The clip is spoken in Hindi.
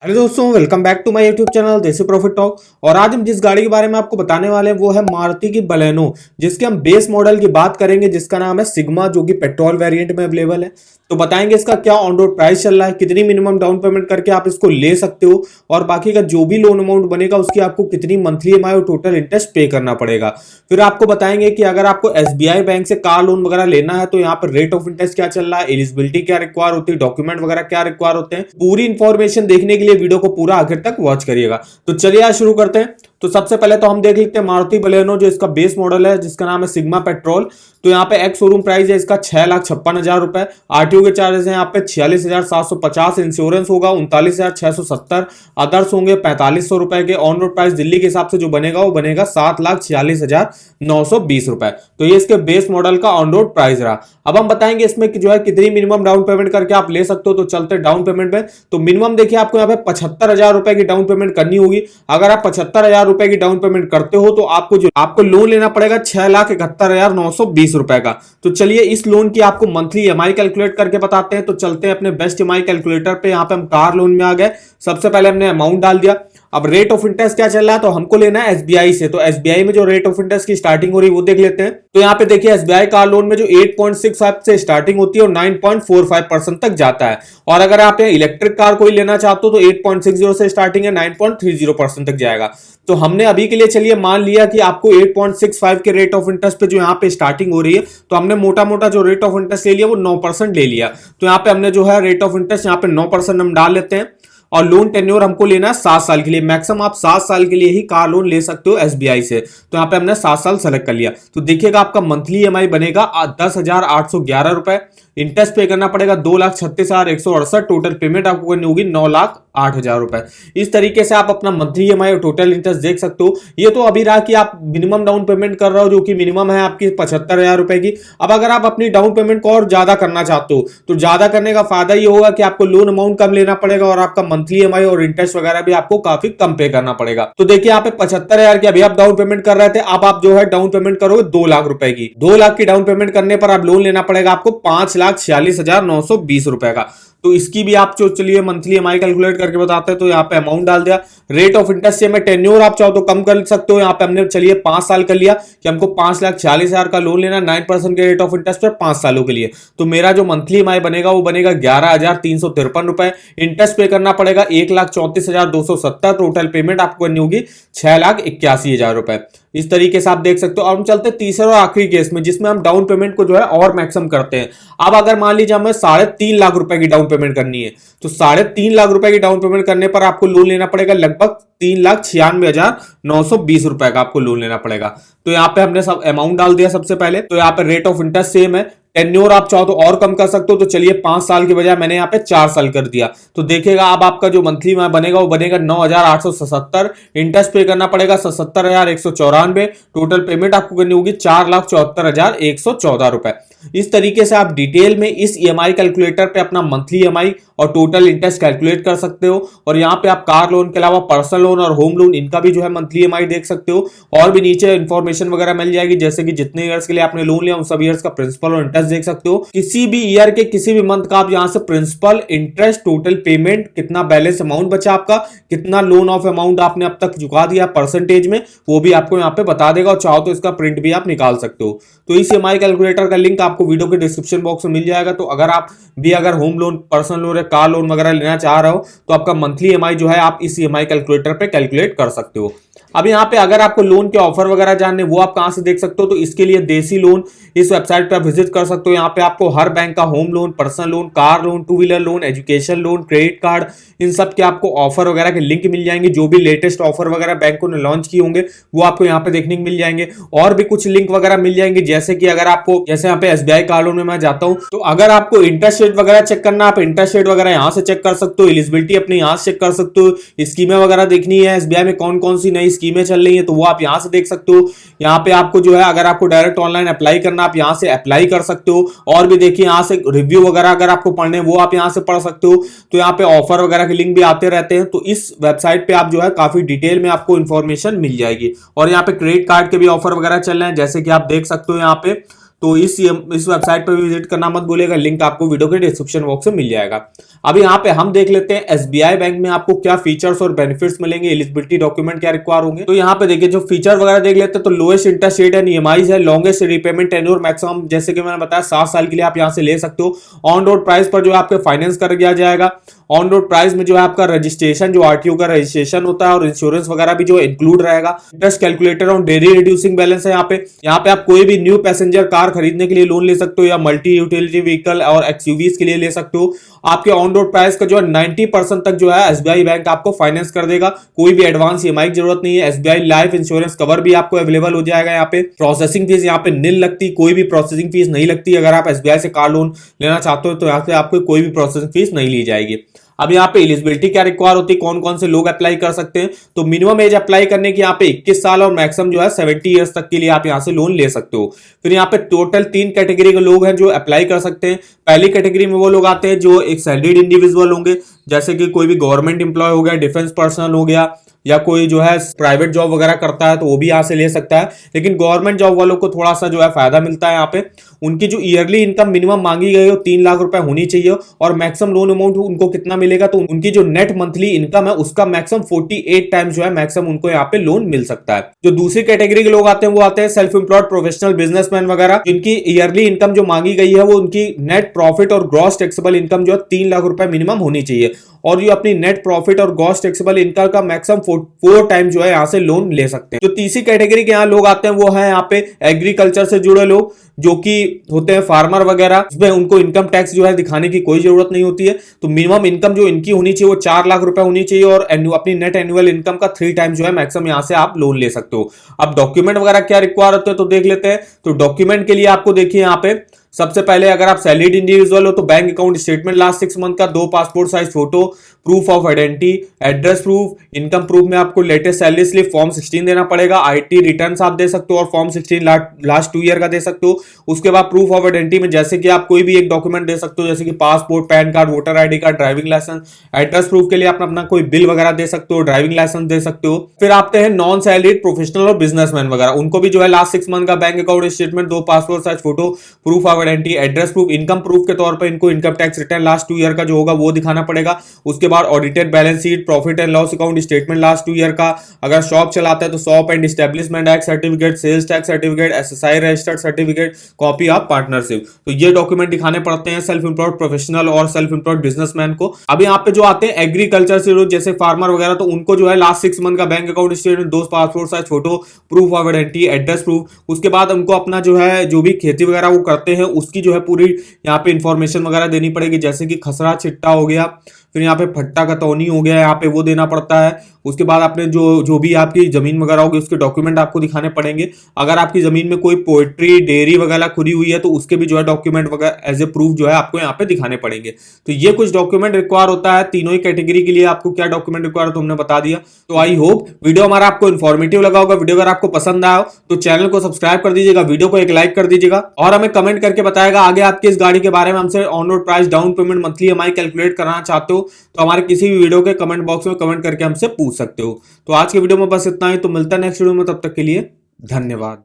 हेलो दोस्तों, welcome back to my YouTube channel Desi profit talk. और आज हम जिस गाड़ी के बारे में आपको बताने वाले हैं वो है मारुति की बलेनो, जिसके हम बेस मॉडल की बात करेंगे, जिसका नाम है सिग्मा, जो कि पेट्रोल वेरिएंट में अवेलेबल है। तो बताएंगे इसका क्या ऑन रोड प्राइस चल रहा है, कितनी मिनिमम डाउन पेमेंट करके आप इसको ले सकते हो, और बाकी का जो भी लोन अमाउंट बनेगा उसकी आपको कितनी मंथली ईएमआई और टोटल इंटरेस्ट पे करना पड़ेगा। फिर आपको बताएंगे कि अगर आपको एसबीआई बैंक से कार लोन वगैरह लेना है तो यहाँ पर रेट ऑफ इंटरेस्ट क्या चल रहा है, एलिजिबिलिटी क्या रिक्वायर होती है, डॉक्यूमेंट वगैरह क्या रिक्वायर होते हैं। पूरी इंफॉर्मेशन देखने के लिए वीडियो को पूरा आखिर तक वॉच करिएगा। तो चलिए आज शुरू करते हैं। तो सबसे पहले तो हम देख लेते हैं मारुति बलेनो, जो इसका बेस मॉडल है, जिसका नाम है सिग्मा पेट्रोल। तो यहाँ पे एक्स शोरूम प्राइस है इसका 6,56,000 रुपए। आरटीओ के चार्जेस हैं यहाँ पे 46,750, इंश्योरेंस होगा 39,670, अदर्स होंगे 4,500 रुपए के। ऑन रोड प्राइस दिल्ली के हिसाब से जो बनेगा वो बनेगा 7,46,920 रुपए। तो ये इसके बेस मॉडल का ऑन रोड प्राइस रहा। अब हम बताएंगे इसमें कि जो है कितनी मिनिमम डाउन पेमेंट करके आप ले सकते हो। तो चलते डाउन पेमेंट में। तो मिनिमम देखिए आपको यहाँ पे 75,000 रुपए की डाउन पेमेंट करनी होगी। अगर आप 75,000 रुपए की डाउन पेमेंट करते हो तो आपको लोन लेना पड़ेगा 6,71,920 रुपए का। तो चलिए इस लोन की आपको मंथली ईएमआई कैलकुलेट करके बताते हैं। तो चलते हैं अपने बेस्ट ईएमआई कैलकुलेटर पे। यहाँ पे हम कार लोन में आ गए। सबसे पहले हमने अमाउंट डाल दिया। अब रेट ऑफ इंटरेस्ट क्या चल रहा है, तो हमको लेना है एसबीआई से। तो एसबीआई में जो रेट ऑफ इंटरेस्ट की स्टार्टिंग हो रही है वो देख लेते हैं। तो यहाँ पे देखिए एसबीआई कार लोन में जो 8.65 से स्टार्टिंग होती है और 9.45% तक जाता है। और अगर आप यहाँ इलेक्ट्रिक कार कोई लेना चाहते हो तो 8.60 से स्टार्टिंग है, 9.30% तक जाएगा। तो हमने अभी के लिए चलिए मान लिया कि आपको 8.65 के रेट ऑफ इंटरेस्ट पे जो यहाँ पे स्टार्टिंग हो रही है, तो हमने मोटा मोटा जो रेट ऑफ इंटरेस्ट ले लिया वो 9% ले लिया। तो यहाँ पे हमने जो है रेट ऑफ इंटरेस्ट यहाँ पे 9% हम डाल लेते हैं। और लोन टेन्योर हमको लेना है 7 साल के लिए। मैक्सिमम आप 7 साल के लिए ही कार लोन ले सकते हो एसबीआई से। तो यहाँ पे हमने 7 साल सेलेक्ट कर लिया। तो देखिएगा आपका मंथली ईएमआई बनेगा 10,811 रुपए। इंटरेस्ट पे करना पड़ेगा 2,36,168। टोटल पेमेंट आपको करनी होगी 9,08,000 रुपए। इस तरीके से आप अपना मंथली ईएमआई और टोटल इंटरेस्ट देख सकते हो। ये तो अभी रहा कि आप मिनिमम डाउन पेमेंट कर रहे हो, जो कि मिनिमम है आपकी 75,000 रुपए की। अब अगर आप अपनी डाउन पेमेंट को और ज्यादा करना चाहते हो तो ज्यादा करने का फायदा ये होगा कि आपको लोन अमाउंट कम लेना पड़ेगा और आपका मंथली ईएमआई और इंटरेस्ट वगैरह भी आपको काफी कम पे करना पड़ेगा। तो देखिए यहाँ पे 75,000 की अभी आप डाउन पेमेंट कर रहे थे। अब आप जो है डाउन पेमेंट करोगे 2 लाख रुपए की। 2 लाख की डाउन पेमेंट करने पर आप लोन लेना पड़ेगा आपको 5,46,920 रुपए का। तो इसकी भी आप जो चलिए मंथली ईएमआई कैलकुलेट करके बताते हैं। तो यहाँ पे अमाउंट डाल दिया। रेट ऑफ इंटरेस्ट से मैं टेन्योर आप चाहो तो कम कर सकते हो। यहाँ पे हमने चलिए 5 साल कर लिया कि हमको 5,40,000 का लोन लेना, 9% के रेट ऑफ इंटरेस्ट पर 5 सालों के लिए। तो मेरा जो मंथली ईएमआई बनेगा वो बनेगा 11,353 रुपए। इंटरेस्ट पे करना पड़ेगा 1,34,270। टोटल पेमेंट आपको करनी होगी 6,81,000 रुपए। इस तरीके से आप देख सकते हो। और हम चलते तीसरे और आखिरी केस में, जिसमें हम डाउन पेमेंट को जो है और मैक्सिमम करते हैं। अब अगर मान लीजिए हमें 3.5 लाख रुपए की डाउन पेमेंट करनी है, तो 3.5 लाख रुपए की डाउन पेमेंट करने पर आपको लोन लेना पड़ेगा लगभग 3,96,920 रुपए का आपको लोन लेना पड़ेगा। तो यहाँ पे हमने सब अमाउंट डाल दिया सबसे पहले। तो यहाँ पे रेट ऑफ इंटरेस्ट सेम है। टेन्योर आप चाहो तो और कम कर सकते हो। तो चलिए 5 साल के बजाय मैंने यहाँ पे 4 साल कर दिया। तो देखिएगा अब आपका जो मंथली बनेगा वो बनेगा 9,877। इंटरेस्ट पे करना पड़ेगा 77,194। टोटल पेमेंट आपको करनी होगी 4,74,114 रुपए। इस तरीके से आप डिटेल में इस ईएमआई कैलकुलेटर पे अपना मंथली ईएमआई और टोटल इंटरेस्ट कैलकुलेट कर सकते हो। और यहाँ पे आप कार लोन के अलावा पर्सनल लोन और होम लोन, इनका भी जो है मंथली ईएमआई देख सकते हो। और भी नीचे इंफॉर्मेशन वगैरह मिल जाएगी, जैसे कि जितने ईयर्स के लिए आपने लोन लिया उन सब ईयर्स का प्रिंसिपल और इंटरेस्ट देख सकते हो। किसी भी ईयर के किसी भी मंथ का आप यहाँ से प्रिंसिपल, इंटरेस्ट, टोटल पेमेंट, कितना बैलेंस अमाउंट बचा आपका, कितना लोन ऑफ अमाउंट आपने अब तक चुका दिया परसेंटेज में, वो भी आपको यहाँ पे बता देगा। और चाहो तो इसका प्रिंट भी आप निकाल सकते हो। तो इस ईएमआई कैलकुलेटर का लिंक आपको वीडियो के डिस्क्रिप्शन बॉक्स में मिल जाएगा। तो अगर आप भी अगर home loan, personal loan, car loan वगैरह लेना चाह रहे हो तो आपका मंथली ईएमआई जो है आप इस ईएमआई कैलकुलेटर पे कैलकुलेट कर सकते हो। अब यहाँ पे अगर आपको लोन के ऑफर वगैरह जानने, वो आप कहां से देख सकते हो। तो इसके लिए देसी लोन इस वेबसाइट पे आप विजिट कर सकते हो। यहाँ पे आपको हर बैंक का home loan, personal loan, car loan, 2 wheeler loan, education loan, credit card, इन सब के आपको ऑफर वगैरह के लिंक मिल जाएंगे। जो भी लेटेस्ट ऑफर वगैरह बैंकों ने लॉन्च किए होंगे वो आपको यहाँ पे देखने को मिल जाएंगे। और भी कुछ लिंक वगैरह मिल जाएंगे, जैसे कि अगर आपको, जैसे यहाँ पे एसबीआई कार लोन में मैं जाता हूँ, तो अगर आपको इंटरेस्ट रेट वगैरह चेक करना, आप इंटरेस्ट रेट वगैरह यहाँ से चेक कर सकते हो। एलिजिबिलिटी अपने यहाँ से चेक कर सकते हो। स्कीमें वगैरह देखनी है एसबीआई में कौन कौन सी नई स्कीमें चल रही है, तो वो आप यहां से देख सकते हो। यहाँ पे आपको जो है अगर आपको डायरेक्ट ऑनलाइन अप्लाई करना, आप यहां से अप्लाई कर सकते हो। और भी देखिए यहाँ से रिव्यू वगैरह अगर आपको पढ़ने हैं वो आप यहां से पढ़ सकते हो। तो यहाँ पे ऑफर वगैरह के लिंक भी आते रहते हैं। तो इस वेबसाइट पे आप जो है काफी डिटेल में आपको इंफॉर्मेशन मिल जाएगी। और यहाँ पे क्रेडिट कार्ड के भी ऑफर वगैरह चल रहे हैं, जैसे कि आप देख सकते हो यहाँ पे। तो इस वेबसाइट पर विजिट करना मत भूलिएगा। लिंक आपको वीडियो के डिस्क्रिप्शन बॉक्स में मिल जाएगा। अब यहाँ पे हम देख लेते हैं एसबीआई बैंक में आपको क्या फीचर्स और बेनिफिट्स मिलेंगे, एलिजिबिलिटी डॉक्यूमेंट क्या रिक्वायर होंगे। तो यहाँ पे देखिए जो फीचर वगैरह देख लेते हैं, तो lowest interest rate and EMIs है, लॉन्गेस्ट रिपेमेंट टेन्योर मैक्सिमम जैसे कि मैंने बताया 7 साल के लिए आप यहाँ से ले सकते हो। ऑन रोड प्राइस पर जो है आपके फाइनेंस कर दिया जाएगा। ऑन रोड प्राइस में जो है आपका रजिस्ट्रेशन, जो आरटीओ का रजिस्ट्रेशन होता है और इंश्योरेंस वगैरह भी जो इंक्लूड रहेगा। Interest calculator on daily reducing balance है यहाँ पे आप कोई भी न्यू पैसेंजर कार खरीदने के लिए लोन ले सकते हो या मल्टी यूटिलिटी व्हीकल और एक्सयूवीज के लिए ले सकते हो। आपके ऑन रोड प्राइस का जो है 90% तक जो है एसबीआई बैंक आपको फाइनेंस कर देगा। कोई भी एडवांस ईएमआई की जरूरत नहीं है। एसबीआई लाइफ इंश्योरेंस कवर भी आपको अवेलेबल हो जाएगा। यहाँ पे प्रोसेसिंग फीस यहाँ पे निल लगती, कोई भी प्रोसेसिंग फीस नहीं लगती। अगर आप एसबीआई से कार लोन लेना चाहते हो तो यहाँ से आपको कोई भी प्रोसेसिंग फीस नहीं ली जाएगी। अब यहाँ पे एलिजिबिलिटी क्या रिक्वायर होती है, कौन कौन से लोग अप्लाई कर सकते हैं। तो मिनिमम एज अप्लाई करने की यहाँ पे 21 साल और मैक्सिमम जो है 70 ईयर्स तक के लिए आप यहाँ से लोन ले सकते हो। फिर यहाँ पे टोटल 3 कैटेगरी के लोग हैं जो अप्लाई कर सकते हैं। पहली कैटेगरी में वो लोग आते हैं जो एक सैलरीड इंडिविजुअल होंगे, जैसे कि कोई भी गवर्नमेंट एम्प्लॉय हो गया, डिफेंस पर्सनल हो गया, या कोई जो है प्राइवेट जॉब वगैरह करता है तो वो भी यहाँ से ले सकता है। लेकिन गवर्नमेंट जॉब वालों को थोड़ा सा जो है फायदा मिलता है। यहाँ पे उनकी जो ईयरली इनकम मिनिमम मांगी गई हो 3 लाख रुपए होनी चाहिए और मैक्सिमम लोन अमाउंट उनको कितना मिलेगा, तो उनकी जो नेट मंथली इनकम है उसका मैक्सिमम 48 टाइम्स जो है मैक्सिमम उनको यहाँ पे लोन मिल सकता है। जो दूसरी कैटेगरी के लोग आते हैं वो आते हैं सेल्फ एम्प्लॉयड प्रोफेशनल बिजनेसमैन वगैरह, जिनकी ईयरली इनकम जो मांगी गई है वो उनकी नेट प्रॉफिट और ग्रॉस टैक्सेबल इनकम जो है 3 लाख रुपए मिनिमम होनी चाहिए और ये अपनी नेट प्रॉफिट और ग्रॉस टैक्सेबल इनकम का मैक्सिमम 4 टाइम जो है यहाँ से लोन ले सकते हैं। जो तीसरी कैटेगरी के यहाँ लोग आते हैं वो है यहाँ पे एग्रीकल्चर से जुड़े लोग, जो कि होते हैं फार्मर वगैरह। इसमें उनको इनकम टैक्स जो है दिखाने की कोई जरूरत नहीं होती है। तो मिनिमम इनकम जो इनकी होनी चाहिए वो 4 लाख रुपए होनी चाहिए और अपनी नेट एनुअल इनकम का 3 टाइम जो है मैक्सिमम यहाँ से आप लोन ले सकते हो। अब डॉक्यूमेंट वगैरह क्या रिक्वायर होते हैं तो देख लेते हैं। तो डॉक्यूमेंट के लिए आपको देखिए यहाँ पे सबसे पहले अगर आप सैलरीड इंडिविजुअल हो तो bank account statement last 6 month का, 2 passport size photo, proof of identity, address proof, income proof में आपको लेटेस्ट सैलरी स्लिप फॉर्म 16 देना पड़ेगा। आईटी रिटर्न्स आप दे सकते हो और फॉर्म 16 लास्ट 2 ईयर का दे सकते हो। उसके बाद प्रूफ ऑफ आइडेंटिटी में जैसे कि आप कोई भी एक डॉक्यूमेंट दे सकते हो, जैसे कि passport, pan card, voter ID card, driving licence. Address proof के लिए आप अपना कोई बिल वगैरह दे सकते हो, ड्राइविंग लाइसेंस दे सकते हो। फिर आते हैं नॉन सैलरीड प्रोफेशनल और बिजनेसमैन वगैरह, उनको भी जो है लास्ट 6 मंथ का bank account statement, 2 passport size photo, proof of identity, address proof, income proof के तौर पर इनको income tax return last 2 year का जो होगा वो दिखाना पड़ेगा। उसके बाद audited balance sheet, profit and loss account statement last 2 year का। अगर शॉप चलाता है तो shop and establishment act certificate, sales tax certificate, SSI registered certificate, copy of partnership. तो ये डॉक्यूमेंट दिखाने पड़ते हैं सेल्फ एम्प्लॉयड प्रोफेशनल और सेल्फ एम्प्लॉयड बिजनेसमैन को। अब यहाँ पे जो आते हैं एग्रीकल्चर से लोग जैसे फार्मर वगैरह, तो उनको जो है लास्ट 6 मंथ का bank account statement, 2 passport size photo, proof of identity, address proof. उसके बाद उनको अपना जो है जो भी खेती वगैरह वो करते हैं उसकी जो है पूरी यहाँ पे इंफॉर्मेशन वगैरह देनी पड़ेगी, जैसे कि खसरा छिट्टा हो गया, फिर यहाँ पे फट्टा कतौनी हो गया, यहाँ पे वो देना पड़ता है। उसके बाद आपने जो भी आपकी जमीन वगैरह होगी उसके डॉक्यूमेंट आपको दिखाने पड़ेंगे। अगर आपकी जमीन में कोई पोल्ट्री डेयरी वगैरह खुली हुई है तो उसके भी जो है डॉक्यूमेंट वगैरह एज ए प्रूफ जो है आपको यहाँ पे दिखाने पड़ेंगे। तो ये कुछ डॉक्यूमेंट रिक्वायर होता है। तीनों ही कैटेगरी के लिए आपको क्या डॉक्यूमेंट रिक्वायर है तो हमने बता दिया। तो आई होप वीडियो हमारा आपको इन्फॉर्मेटिव लगा होगा। वीडियो अगर आपको पसंद आया हो तो चैनल को सब्सक्राइब कर दीजिएगा, वीडियो को एक लाइक कर दीजिएगा और हमें कमेंट करके बताएगा आगे आपकी इस गाड़ी के बारे में हमसे on road price, down payment, monthly EMI calculate कराना चाहते हो तो हमारे किसी भी वीडियो के कमेंट बॉक्स में कमेंट करके हमसे पूछ सकते हो। तो आज के वीडियो में बस इतना ही, तो मिलता है नेक्स्ट वीडियो में, तब तक के लिए धन्यवाद।